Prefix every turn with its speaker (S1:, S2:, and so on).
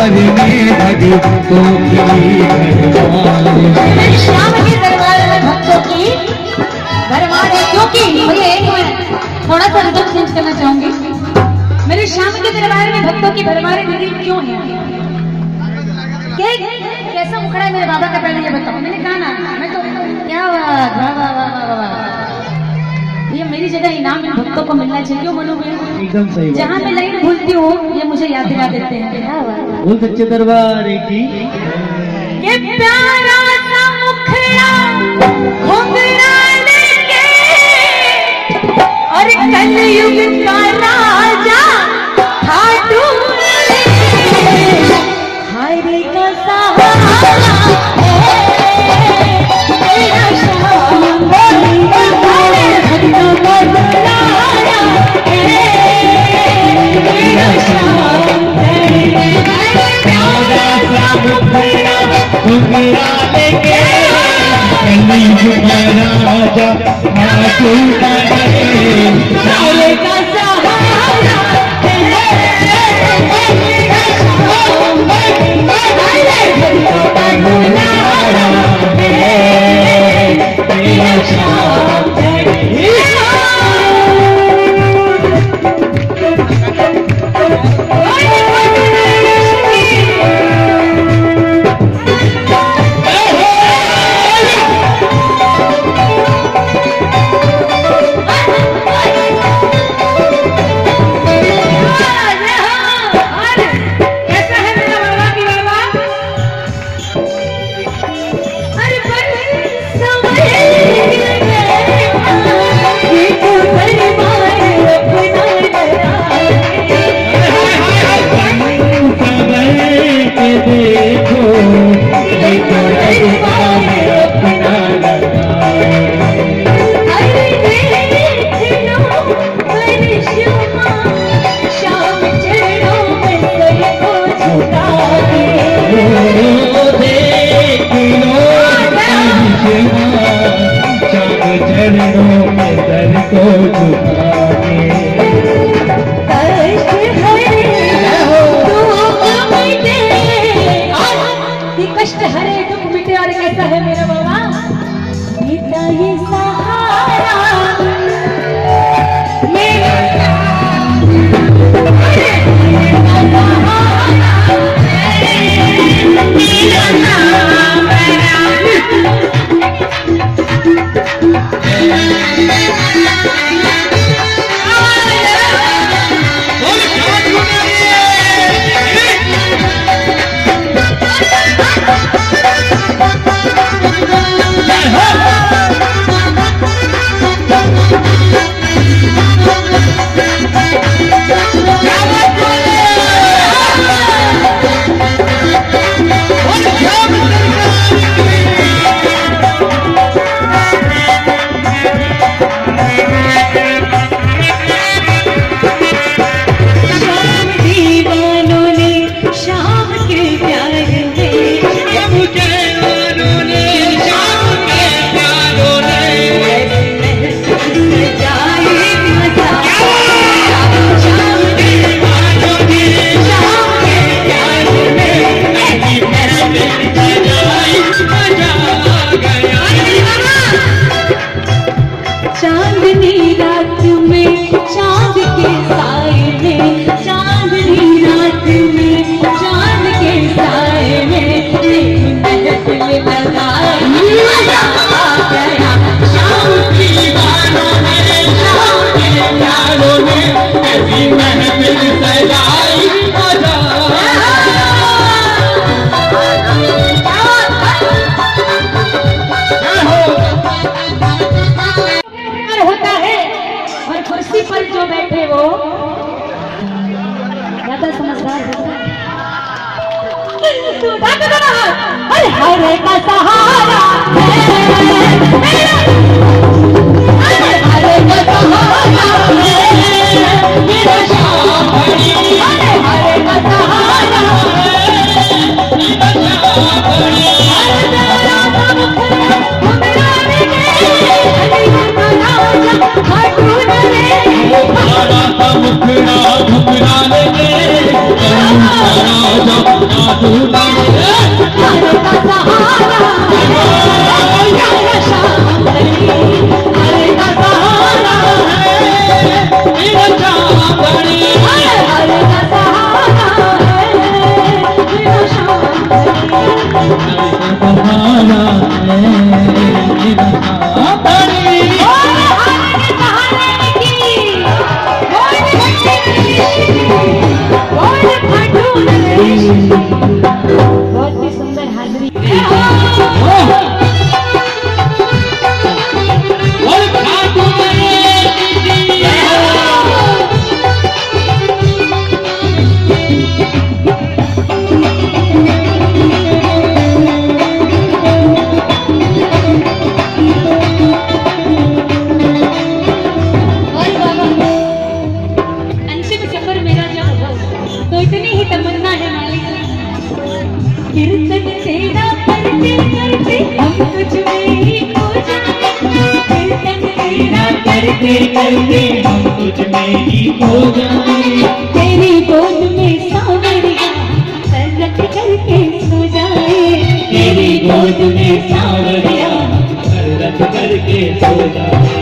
S1: दरबार में भक्तों की
S2: मेरे श्याम के दरबार में भक्तों की भरमार है। क्योंकि मुझे एक मिनट थोड़ा सा रिदम चेंज करना चाहूंगी। मेरे श्याम के दरबार में भक्तों की भरमार क्यों है? कैसा मुखड़ा है मेरे बाबा का, पहले ये बताओ। मैंने कहा ना, मैं तो क्या बात, वाह वाह वाह वाह वाह। ये मेरी जगह इनाम इन भक्तों को मिलना चाहिए। क्यों मनु भाई?
S1: एकदम सही।
S2: जहाँ मैं लाइन भूलती हूँ ये मुझे याद दिला देते हैं।
S1: बोल सच्चे दरबार की।
S2: ये प्यारा सा मुखड़ा घुंघरा लेके और कलयुग का राजा खाटू हरि का सहारा मेरा श्याम हरि का बदलाया मेरा श्याम
S1: घुंघरा लेके कलयुग का राजा खाटू
S2: हरि का सहारा कष्ट हरे दुख मिटे। और कैसा है मेरा बाबा बेटा ये सहारा मेरा हरे का सहारा हरे का सहारा मेरा श्याम हरे का सहारा
S1: मुखड़ा घुघरा लेके करते करते हम तुझ में ही खो जाए।
S2: तेरी गोद में सांवरिया सरगट करके सो जाए।
S1: तेरी गोद में सांवरिया सरगट करके सो जाए।